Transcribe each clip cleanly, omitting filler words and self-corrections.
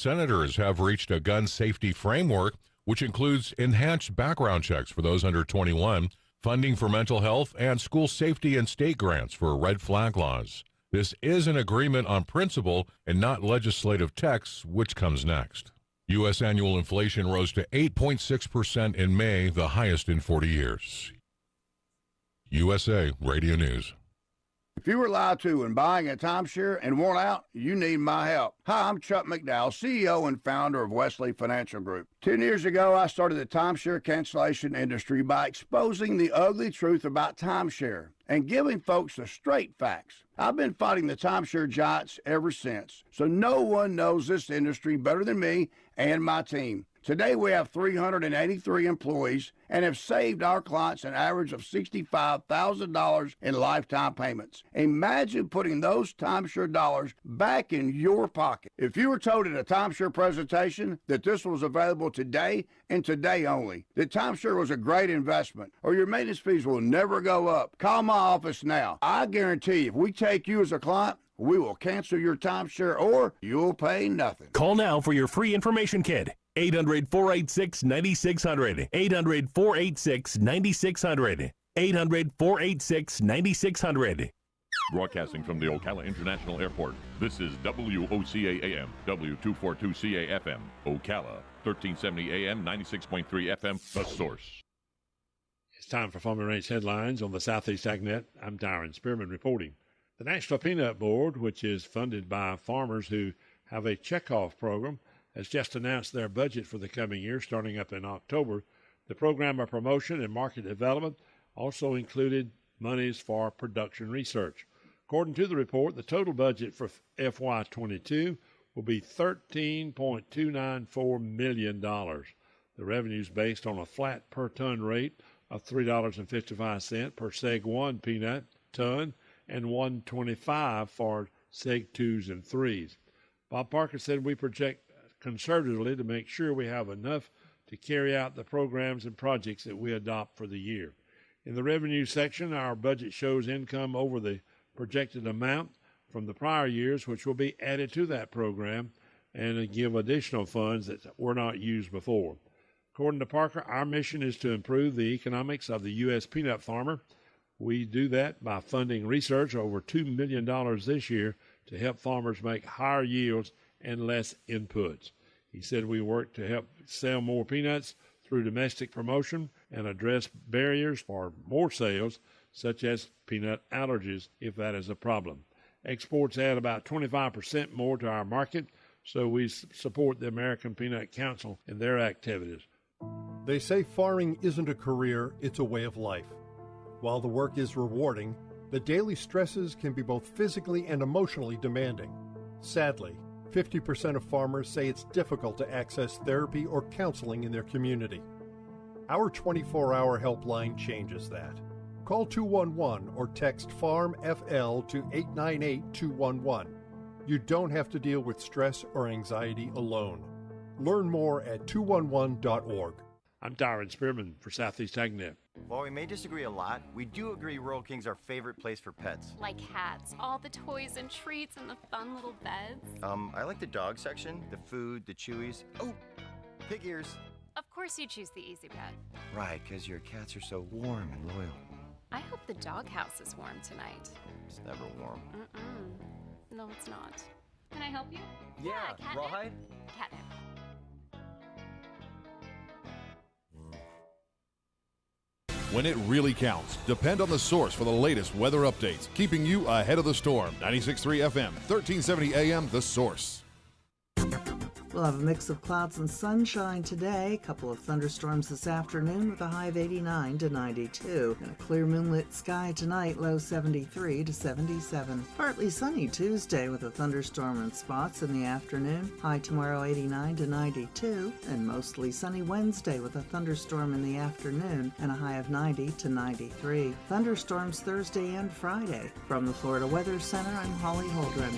senators have reached a gun safety framework, which includes enhanced background checks for those under 21, funding for mental health, and school safety and state grants for red flag laws. This is an agreement on principle and not legislative text, which comes next. U.S. annual inflation rose to 8.6% in May, the highest in 40 years. USA Radio News. If you were lied to when buying a timeshare and want out, you need my help. Hi, I'm Chuck McDowell, CEO and founder of Wesley Financial Group. 10 years ago, I started the timeshare cancellation industry by exposing the ugly truth about timeshare and giving folks the straight facts. I've been fighting the timeshare giants ever since, so no one knows this industry better than me and my team. Today, we have 383 employees and have saved our clients an average of $65,000 in lifetime payments. Imagine putting those timeshare dollars back in your pocket. If you were told at a timeshare presentation that this was available today and today only, that timeshare was a great investment, or your maintenance fees will never go up, call my office now. I guarantee you, if we take you as a client, we will cancel your timeshare or you'll pay nothing. Call now for your free information kit. 800-486-9600. 800-486-9600. 800-486-9600. Broadcasting from the Ocala International Airport, this is WOCA AM, W242CA FM, Ocala, 1370 AM, 96.3 FM, The Source. It's time for Farm and Ranch headlines on the Southeast AgNet. I'm Darren Spearman reporting. The National Peanut Board, which is funded by farmers who have a checkoff program, has just announced their budget for the coming year, starting up in October. The program of promotion and market development also included monies for production research. According to the report, the total budget for FY22 will be $13.294 million. The revenue is based on a flat per ton rate of $3.55 per Seg 1 peanut ton and $1.25 for Seg 2s and 3s. Bob Parker said we project conservatively to make sure we have enough to carry out the programs and projects that we adopt for the year. In the revenue section, our budget shows income over the projected amount from the prior years, which will be added to that program and give additional funds that were not used before. According to Parker, our mission is to improve the economics of the U.S. peanut farmer. We do that by funding research over $2 million this year to help farmers make higher yields and less inputs. He said we work to help sell more peanuts through domestic promotion and address barriers for more sales, such as peanut allergies, if that is a problem. Exports add about 25% more to our market, so we support the American Peanut Council in their activities. They say farming isn't a career, it's a way of life. While the work is rewarding, the daily stresses can be both physically and emotionally demanding. Sadly, 50% of farmers say it's difficult to access therapy or counseling in their community. Our 24-hour helpline changes that. Call 211 or text FARM-FL to 898-211. You don't have to deal with stress or anxiety alone. Learn more at 211.org. I'm Darren Spearman for Southeast AgNet. While we may disagree a lot, we do agree Rural King's our favorite place for pets. Like cats, all the toys and treats and the fun little beds. I like the dog section, the food, the chewies. Oh, pig ears. Of course you choose the Easy Pet. Right, because your cats are so warm and loyal. I hope the doghouse is warm tonight. It's never warm. No, it's not. Can I help you? Yeah, Rawhide? Catnip. When it really counts, depend on The Source for the latest weather updates, keeping you ahead of the storm. 96.3 FM, 1370 AM, The Source. We'll have a mix of clouds and sunshine today. A couple of thunderstorms this afternoon with a high of 89 to 92. And a clear moonlit sky tonight, low 73 to 77. Partly sunny Tuesday with a thunderstorm in spots in the afternoon. High tomorrow 89 to 92. And mostly sunny Wednesday with a thunderstorm in the afternoon and a high of 90 to 93. Thunderstorms Thursday and Friday. From the Florida Weather Center, I'm Holly Holdren.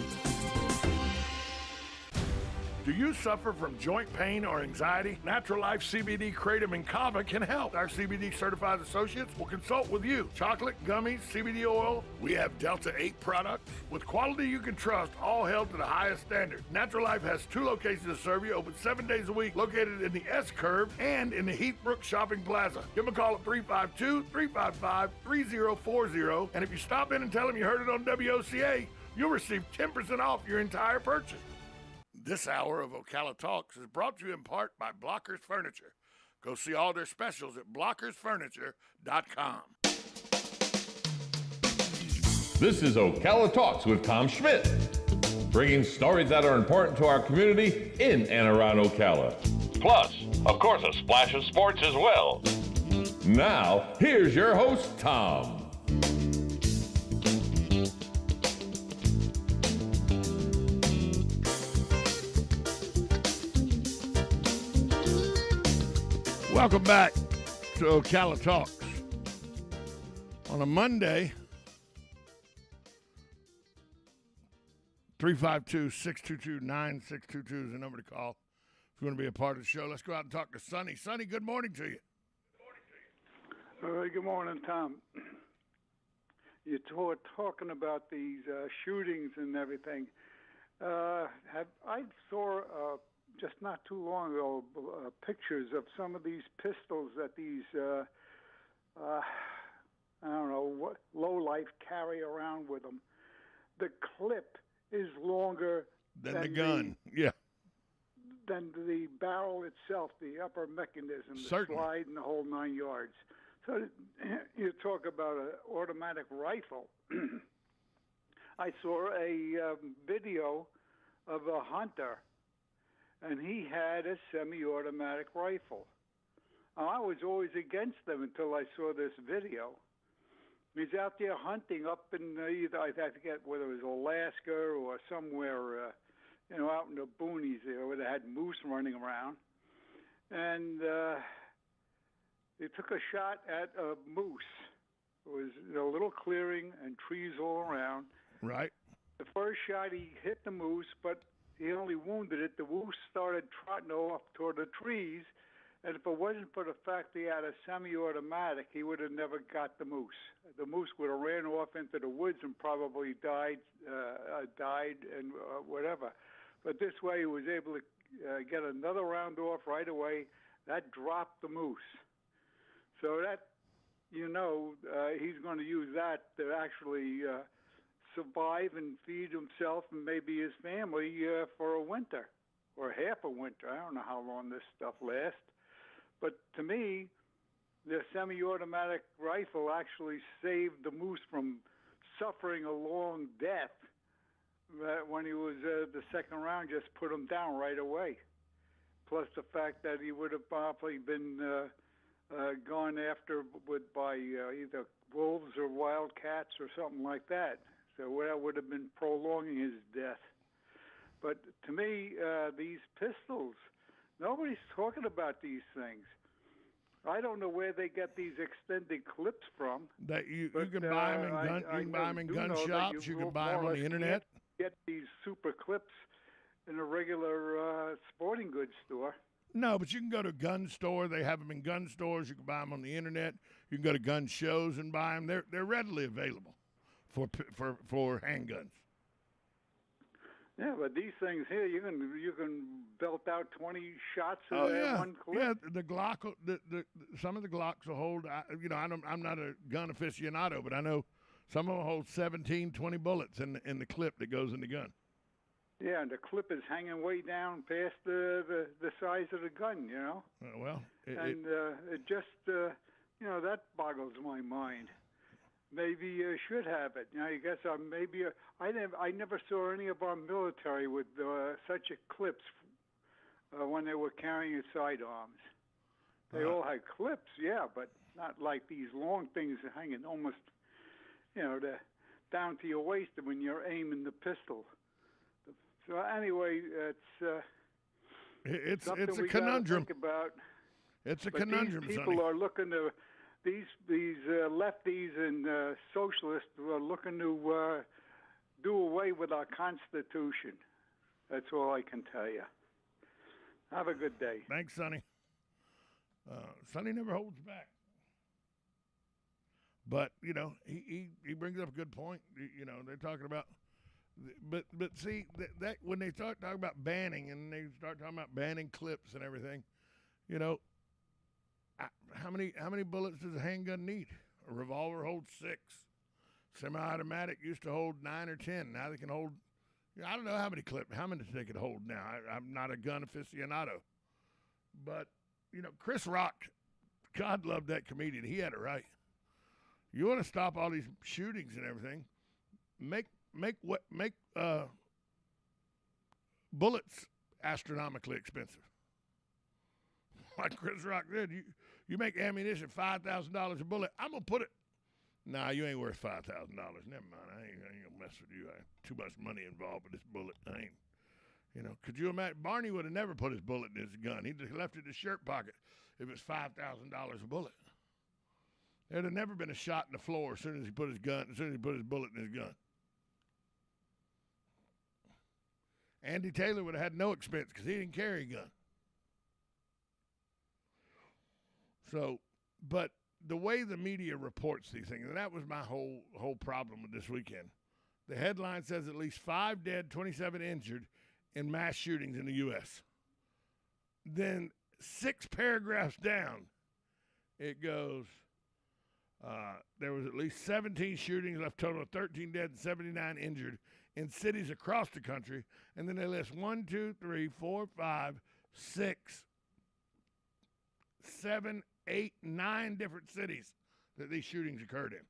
Do you suffer from joint pain or anxiety? Natural Life CBD Kratom and Kava can help. Our CBD certified associates will consult with you. Chocolate, gummies, CBD oil. We have Delta 8 products with quality you can trust, all held to the highest standard. Natural Life has 2 locations to serve you, open 7 days a week, located in the S-Curve and in the Heathbrook Shopping Plaza. Give them a call at 352-355-3040, and if you stop in and tell them you heard it on WOCA, you'll receive 10% off your entire purchase. This hour of Ocala Talks is brought to you in part by Blockers Furniture. Go see all their specials at blockersfurniture.com. This is Ocala Talks with Tom Schmidt, bringing stories that are important to our community in and around Ocala. Plus, of course, a splash of sports as well. Now, here's your host, Tom. Welcome back to Ocala Talks. On a Monday, 352-622-9622 is the number to call if you want to be a part of the show. Let's go out and talk to Sonny. Sonny, good morning to you. Good morning, Tom. You were talking about these shootings and everything. I saw just not too long ago pictures of some of these pistols that these I don't know what low-life carry around with them. The clip is longer than the gun. Than the barrel itself, the upper mechanism, the slide and the whole 9 yards. So you talk about an automatic rifle. I saw a video of a hunter, and he had a semi-automatic rifle. I was always against them until I saw this video. He's out there hunting up in either, I forget whether it was Alaska or somewhere, out in the boonies there where they had moose running around. And they took a shot at a moose. It was a little clearing and trees all around. Right. The first shot, he hit the moose, but he only wounded it. The moose started trotting off toward the trees, and if it wasn't for the fact he had a semi-automatic, he would have never got the moose. The moose would have ran off into the woods and probably died and whatever. But this way, he was able to get another round off right away. That dropped the moose. So that, he's going to use that to actually survive and feed himself and maybe his family for a winter or half a winter. I don't know how long this stuff lasts. But to me, the semi-automatic rifle actually saved the moose from suffering a long death. When he was the second round, just put him down right away. Plus the fact that he would have probably been gone after by either wolves or wildcats or something like that. So that would have been prolonging his death. But to me, these pistols, nobody's talking about these things. I don't know where they get these extended clips from. That you can buy them in gun shops. You can buy them on the internet. Get these super clips in a regular sporting goods store. No, but you can go to a gun store. They have them in gun stores. You can buy them on the internet. You can go to gun shows and buy them. They're readily available for handguns. Yeah, but these things here, you can belt out 20 shots in one clip. Yeah, the Glock, some of the Glocks will hold. I'm not a gun aficionado, but I know some of them hold 17, 20 bullets in the clip that goes in the gun. Yeah, and the clip is hanging way down past the size of the gun, it just that boggles my mind. Maybe you should have it. I guess I never saw any of our military with such clips when they were carrying sidearms. They all had clips, but not like these long things hanging almost, down to your waist when you're aiming the pistol. So anyway, it's a we conundrum. Think about. It's a conundrum. These people are looking to. These lefties and socialists are looking to do away with our Constitution. That's all I can tell you. Have a good day. Thanks, Sonny. Sonny never holds back. But, you know, he brings up a good point. You know, they're talking about but see that when they start talking about banning and they start talking about banning clips and everything, you know, how many bullets does a handgun need? A revolver holds 6. Semi-automatic used to hold 9 or 10. Now they can hold, I don't know how many they can hold now. I'm not a gun aficionado. But, you know, Chris Rock, God love that comedian. He had it right. You want to stop all these shootings and everything, make bullets astronomically expensive. Like Chris Rock said, you make ammunition $5,000 a bullet. I'm gonna put it. Nah, you ain't worth $5,000. Never mind. I ain't gonna mess with you. I have too much money involved with this bullet. I ain't. You know, could you imagine? Barney would have never put his bullet in his gun. He just left it in his shirt pocket if it's $5,000 a bullet. There'd have never been a shot in the floor as soon as he put his bullet in his gun. Andy Taylor would have had no expense because he didn't carry a gun. So, but the way the media reports these things, and that was my whole problem with this weekend. The headline says at least 5 dead, 27 injured in mass shootings in the U.S. Then 6 paragraphs down, it goes, there was at least 17 shootings, left total of 13 dead and 79 injured in cities across the country. And then they list 1, 2, 3, 4, 5, 6, 7, 8, 9 different cities that these shootings occurred in.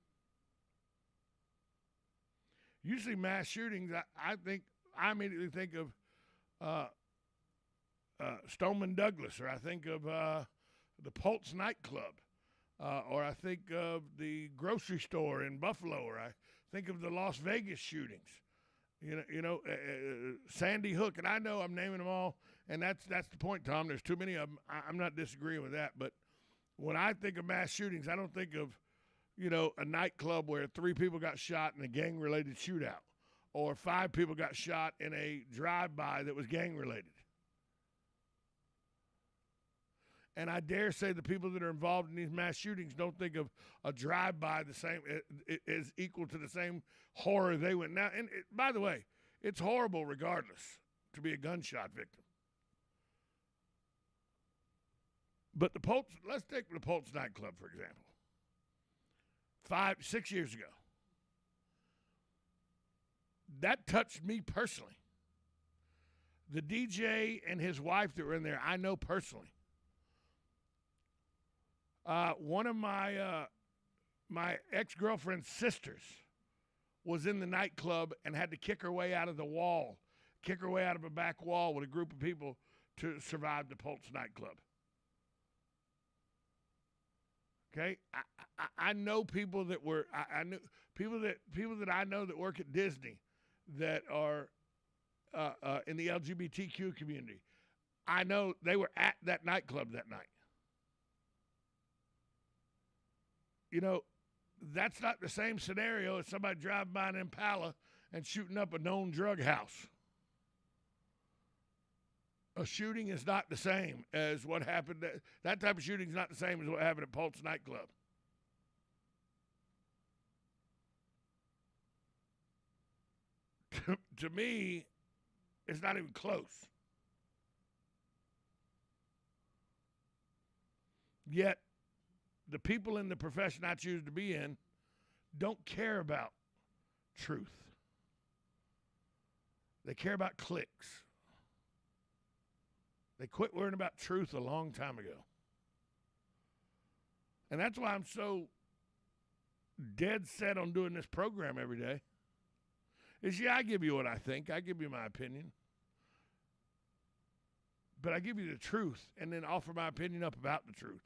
Usually mass shootings, I immediately think of Stoneman Douglas, or I think of the Pulse nightclub. Or I think of the grocery store in Buffalo, or I think of the Las Vegas shootings. Sandy Hook, and I know I'm naming them all, and that's the point, Tom. There's too many of them. I'm not disagreeing with that, but when I think of mass shootings, I don't think of, a nightclub where 3 people got shot in a gang-related shootout, or 5 people got shot in a drive-by that was gang-related. And I dare say the people that are involved in these mass shootings don't think of a drive-by the same is equal to the same horror they went. Now, and by the way, it's horrible regardless to be a gunshot victim. But let's take the Pulse nightclub, for example. 6 years ago. That touched me personally. The DJ and his wife that were in there, I know personally. One of my ex-girlfriend's sisters was in the nightclub and had to kick her way out of a back wall with a group of people to survive the Pulse nightclub. Okay, I know people that were I knew people that I know that work at Disney that are in the LGBTQ community. I know they were at that nightclub that night. That's not the same scenario as somebody driving by an Impala and shooting up a known drug house. A shooting is not the same as what happened. That type of shooting is not the same as what happened at Pulse nightclub. To me, it's not even close. Yet, the people in the profession I choose to be in don't care about truth. They care about clicks. They quit worrying about truth a long time ago. And that's why I'm so dead set on doing this program every day. I give you what I think. I give you my opinion. But I give you the truth and then offer my opinion up about the truth.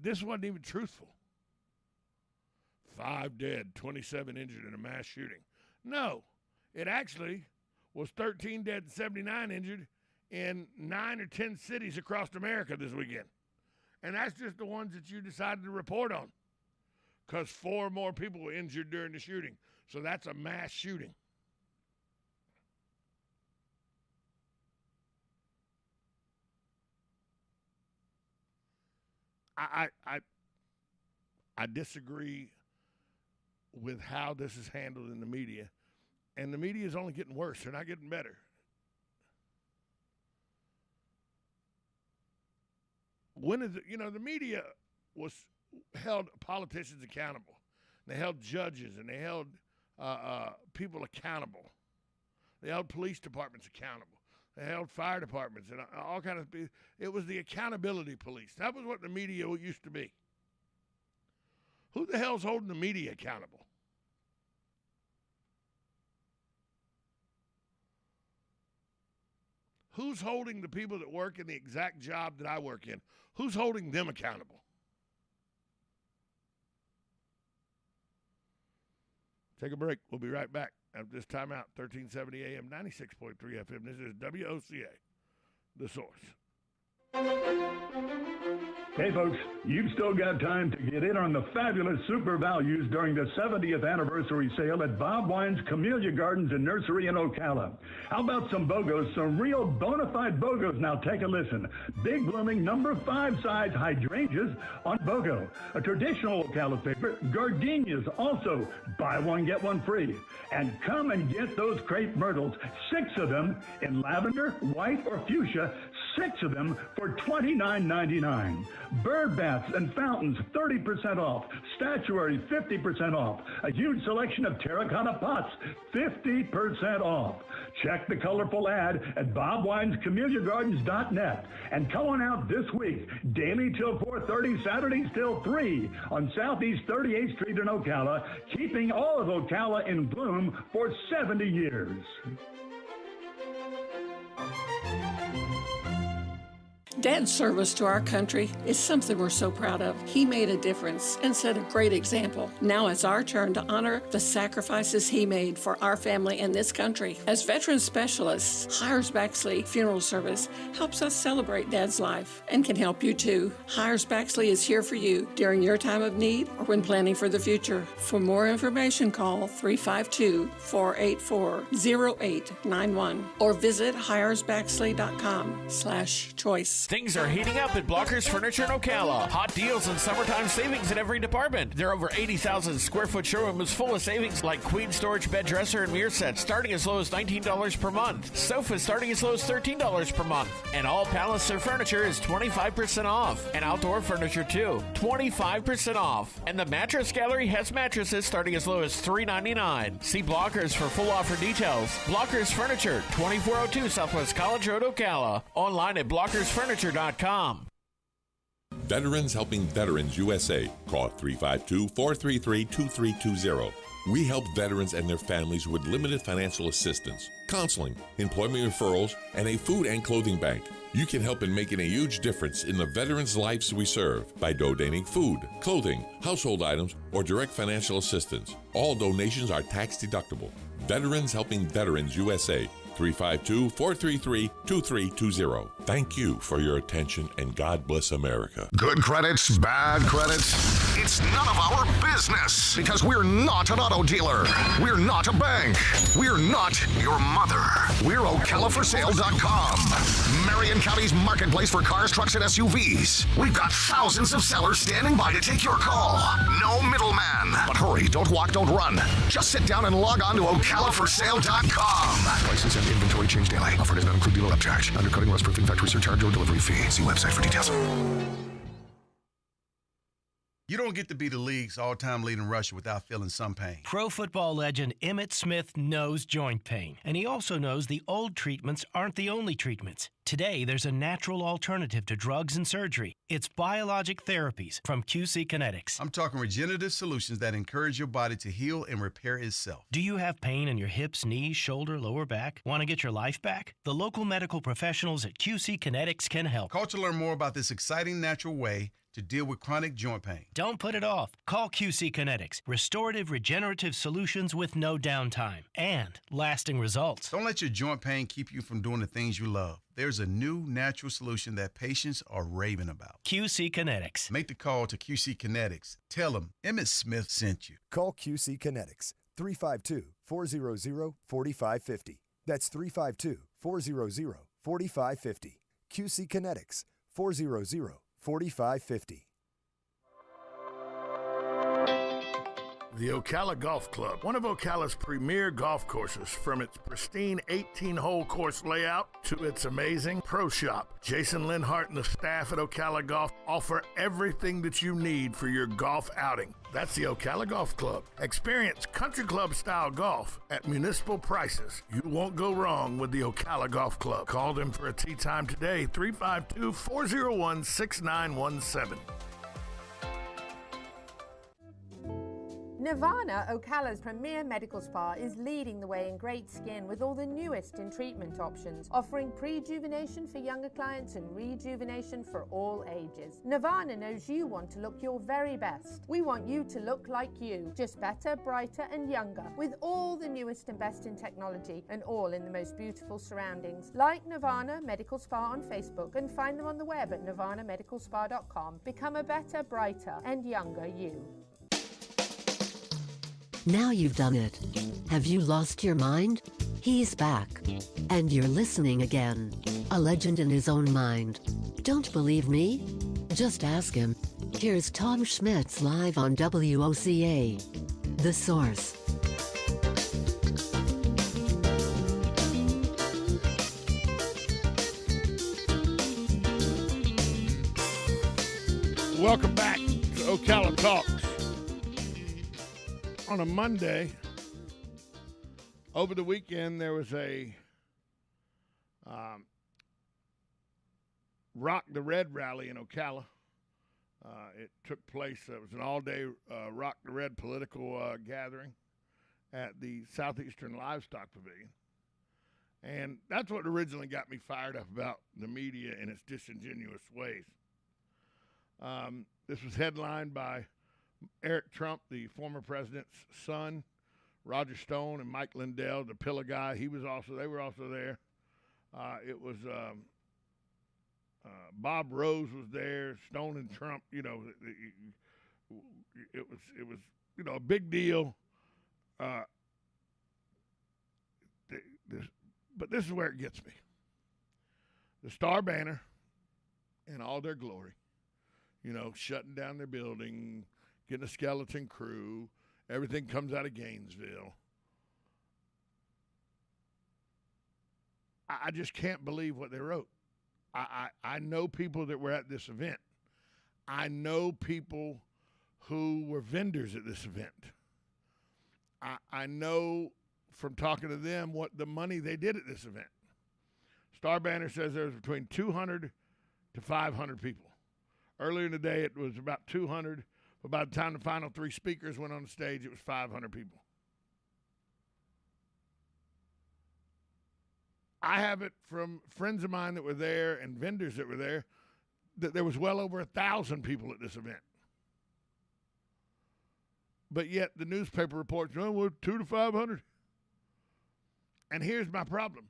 This wasn't even truthful. 5 dead, 27 injured in a mass shooting. No, it actually was 13 dead and 79 injured in 9 or 10 cities across America this weekend. And that's just the ones that you decided to report on. Because 4 more people were injured during the shooting. So that's a mass shooting. I disagree with how this is handled in the media, and the media is only getting worse. They're not getting better. The media held politicians accountable. They held judges and they held people accountable. They held police departments accountable. They held fire departments and all kinds of people. It was the accountability police. That was what the media used to be. Who the hell's holding the media accountable? Who's holding the people that work in the exact job that I work in? Who's holding them accountable? Take a break. We'll be right back after this timeout. 1370 AM, 96.3 FM. This is WOCA, The Source. Hey folks, you've still got time to get in on the fabulous super values during the 70th anniversary sale at Bob Wine's Camellia Gardens and Nursery in Ocala. How about some BOGOs, some real bona fide BOGOs? Now take a listen. Big blooming number 5 size hydrangeas on BOGO. A traditional Ocala favorite, gardenias, also buy one, get one free. And come and get those crepe myrtles, 6 of them in lavender, white, or fuchsia, 6 of them for $29.99. Bird baths and fountains, 30% off. Statuary, 50% off. A huge selection of terracotta pots, 50% off. Check the colorful ad at bobwinescamelliagardens.net. And come on out this week, daily till 4:30, Saturdays till 3 on Southeast 38th Street in Ocala, keeping all of Ocala in bloom for 70 years. Dad's service to our country is something we're so proud of. He made a difference and set a great example. Now it's our turn to honor the sacrifices he made for our family and this country. As veteran specialists, Hires-Baxley Funeral Service helps us celebrate Dad's life and can help you too. Hires-Baxley is here for you during your time of need or when planning for the future. For more information, call 352-484-0891 or visit hiresbaxley.com/choice. Things are heating up at Blockers Furniture in Ocala. Hot deals and summertime savings in every department. Their over 80,000 square foot showroom is full of savings like queen storage bed dresser and mirror sets starting as low as $19 per month. Sofas starting as low as $13 per month. And all Palliser furniture is 25% off. And outdoor furniture too, 25% off. And the Mattress Gallery has mattresses starting as low as $3.99. See Blockers for full offer details. Blockers Furniture, 2402 Southwest College Road, Ocala. Online at blockersfurniture.com. Veterans Helping Veterans USA. Call 352-433-2320. We help veterans and their families with limited financial assistance, counseling, employment referrals, and a food and clothing bank. You can help in making a huge difference in the veterans' lives we serve by donating food, clothing, household items, or direct financial assistance. All donations are tax deductible. Veterans Helping Veterans USA. 352-433-2320. Thank you for your attention, and God bless America. Good credits, bad credits. It's none of our business because we're not an auto dealer. We're not a bank. We're not your mother. We're OcalaForSale.com. Marion County's marketplace for cars, trucks, and SUVs. We've got thousands of sellers standing by to take your call. No middleman. But hurry, don't walk, don't run. Just sit down and log on to OcalaForSale.com. Prices and inventory change daily. Offer does not include dealer upcharge. Undercutting, rust proofing, factory surcharge, or delivery fee. See website for details. You don't get to be the league's all-time leading rusher without feeling some pain. Pro football legend Emmitt Smith knows joint pain, and he also knows the old treatments aren't the only treatments. Today, there's a natural alternative to drugs and surgery. It's biologic therapies from QC Kinetics. I'm talking regenerative solutions that encourage your body to heal and repair itself. Do you have pain in your hips, knees, shoulder, lower back? Want to get your life back? The local medical professionals at QC Kinetics can help. Call to learn more about this exciting natural way to deal with chronic joint pain. Don't put it off. Call QC Kinetics. Restorative regenerative solutions with no downtime and lasting results. Don't let your joint pain keep you from doing the things you love. There's a new natural solution that patients are raving about. QC Kinetics. Make the call to QC Kinetics. Tell them Emmitt Smith sent you. Call QC Kinetics. 352-400-4550. That's 352-400-4550. QC Kinetics. 400-4550. The Ocala Golf Club, one of Ocala's premier golf courses, from its pristine 18-hole course layout to its amazing pro shop. Jason Linhart and the staff at Ocala Golf offer everything that you need for your golf outing. That's the Ocala Golf Club. Experience country club style golf at municipal prices. You won't go wrong with the Ocala Golf Club. Call them for a tee time today, 352-401-6917. Nirvana, Ocala's premier medical spa, is leading the way in great skin with all the newest in treatment options, offering prejuvenation for younger clients and rejuvenation for all ages. Nirvana knows you want to look your very best. We want you to look like you, just better, brighter and younger, with all the newest and best in technology and all in the most beautiful surroundings. Like Nirvana Medical Spa on Facebook and find them on the web at nirvanamedicalspa.com. Become a better, brighter and younger you. Now you've done it. Have you lost your mind? He's back. And you're listening again. A legend in his own mind. Don't believe me? Just ask him. Here's Tom Schmitz live on WOCA. The Source. Welcome back to Ocala Talks. On a Monday, over the weekend, there was a Rock the Red rally in Ocala. It took place, it was an all-day Rock the Red political gathering at the Southeastern Livestock Pavilion. And that's what originally got me fired up about the media and its disingenuous ways. This was headlined by Eric Trump, the former president's son, Roger Stone, and Mike Lindell, the pillow guy. They were also there. It was Bob Rose was there. Stone and Trump. It was a big deal. But this is where it gets me. The Star Banner, in all their glory, shutting down their building, getting a skeleton crew, everything comes out of Gainesville. I just can't believe what they wrote. I know people that were at this event. I know people who were vendors at this event. I know from talking to them what the money they did at this event. Star Banner says there was between 200 to 500 people. Earlier in the day, it was about 200. But by the time the final three speakers went on the stage, it was 500 people. I have it from friends of mine that were there and vendors that were there that there was well over 1,000 people at this event. But yet the newspaper reports, we're 200 to 500. And here's my problem.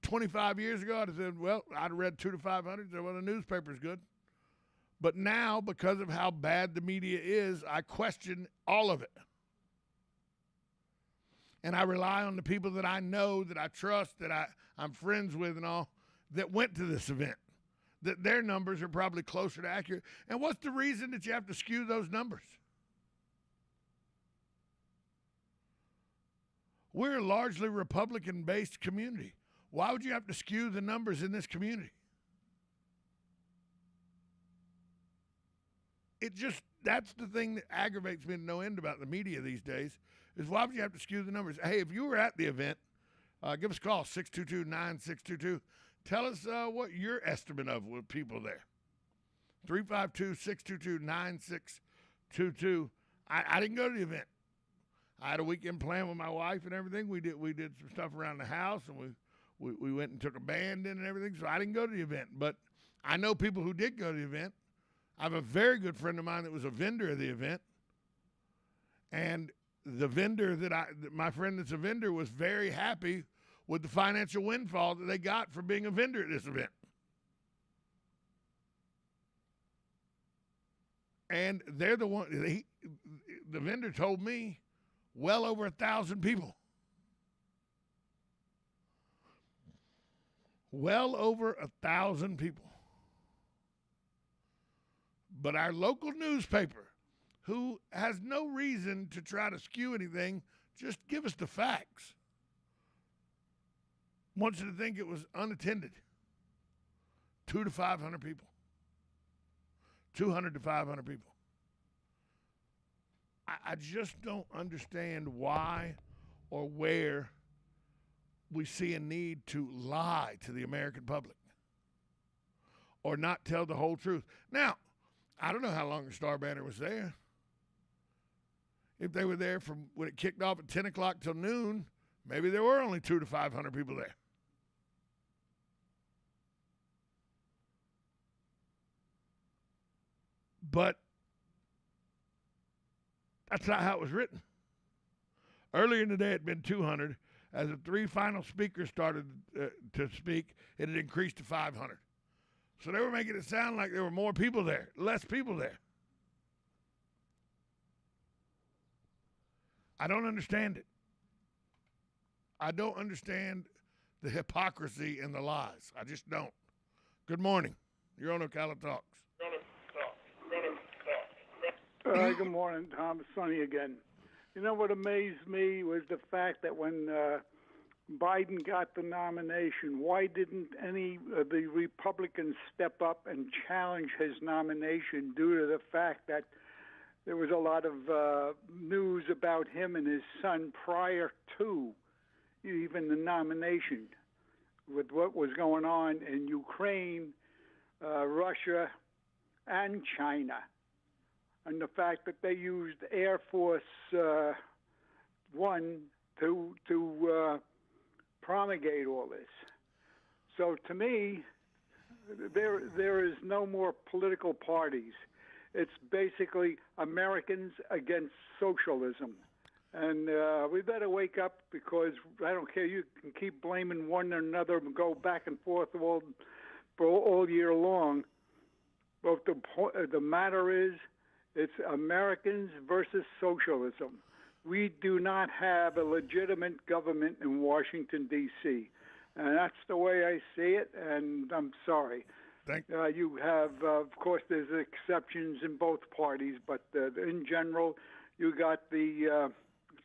25 years ago, I'd have said, I'd read 200 to 500. Said, the newspaper's good. But now, because of how bad the media is, I question all of it. And I rely on the people that I know, that I trust, that I'm friends with and all, that went to this event, that their numbers are probably closer to accurate. And what's the reason that you have to skew those numbers? We're a largely Republican-based community. Why would you have to skew the numbers in this community? That's the thing that aggravates me to no end about the media these days, is why would you have to skew the numbers? Hey, if you were at the event, give us a call, 622-9622. Tell us what your estimate of with people there. 352-622-9622. I didn't go to the event. I had a weekend plan with my wife and everything. We did some stuff around the house, and we went and took a band in and everything, so I didn't go to the event. But I know people who did go to the event. I have a very good friend of mine that was a vendor of the event, and the vendor my friend that's a vendor was very happy with the financial windfall that they got for being a vendor at this event. And they're the one, the vendor told me well over 1,000 people. Well over 1,000 people. But our local newspaper who has no reason to try to skew anything. Just give us the facts. Wants you to think it was unattended. 200 to 500 people. 200 to 500 people. I just don't understand why or where we see a need to lie to the American public or not tell the whole truth. Now, I don't know how long the Star Banner was there. If they were there from when it kicked off at 10 o'clock till noon, maybe there were only 200 to 500 people there. But that's not how it was written. Earlier in the day, it had been 200. As the three final speakers started to speak, it had increased to 500. So they were making it sound like there were more people there, less people there. I don't understand it. I don't understand the hypocrisy and the lies. I just don't. Good morning. You're on Ocala Talks. Good morning, Tom. It's Sonny again. You know what amazed me was the fact that when Biden got the nomination, why didn't any of the Republicans step up and challenge his nomination due to the fact that there was a lot of news about him and his son prior to even the nomination with what was going on in Ukraine, Russia, and China, and the fact that they used Air Force One to promulgate all this. So to me, there is no more political parties. It's basically Americans against socialism. And we better wake up, because I don't care, you can keep blaming one another and go back and forth all year long. But the matter is, it's Americans versus socialism. We do not have a legitimate government in Washington, D.C., and that's the way I see it, and I'm sorry. You have, of course, there's exceptions in both parties, but in general, you got the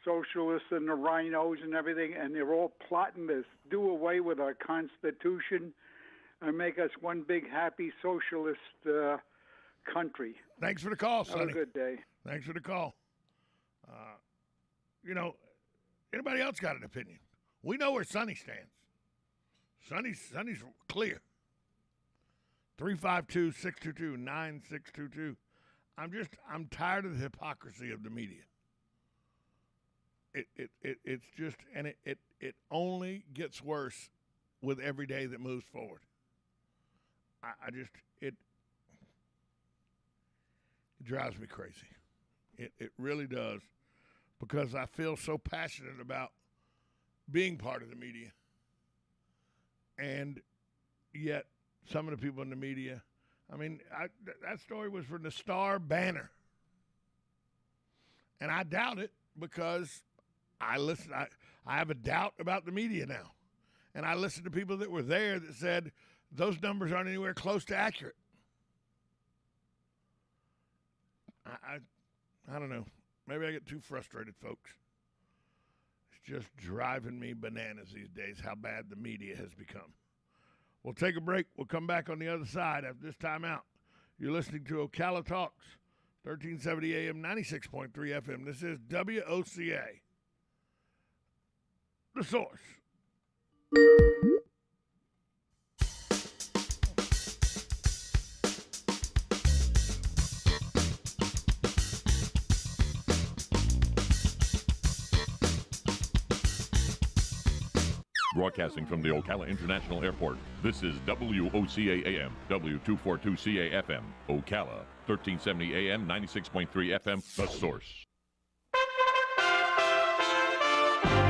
socialists and the rhinos and everything, and they're all plotting to do away with our Constitution and make us one big, happy socialist country. Thanks for the call, Sonny. Have a good day. Thanks for the call. Anybody else got an opinion? We know where Sonny stands. Sonny's clear. 352-622-9622. I'm tired of the hypocrisy of the media. It's just, and it only gets worse with every day that moves forward. It drives me crazy. It really does, because I feel so passionate about being part of the media. And yet some of the people in the media, that story was from the Star Banner. And I doubt it, because I have a doubt about the media now. And I listened to people that were there that said those numbers aren't anywhere close to accurate. I don't know. Maybe I get too frustrated, folks. It's just driving me bananas these days how bad the media has become. We'll take a break. We'll come back on the other side after this time out. You're listening to Ocala Talks, 1370 AM, 96.3 FM. This is WOCA, The Source. Broadcasting from the Ocala International Airport, this is WOCA AM, W242CA FM, Ocala, 1370 AM, 96.3 FM, The Source.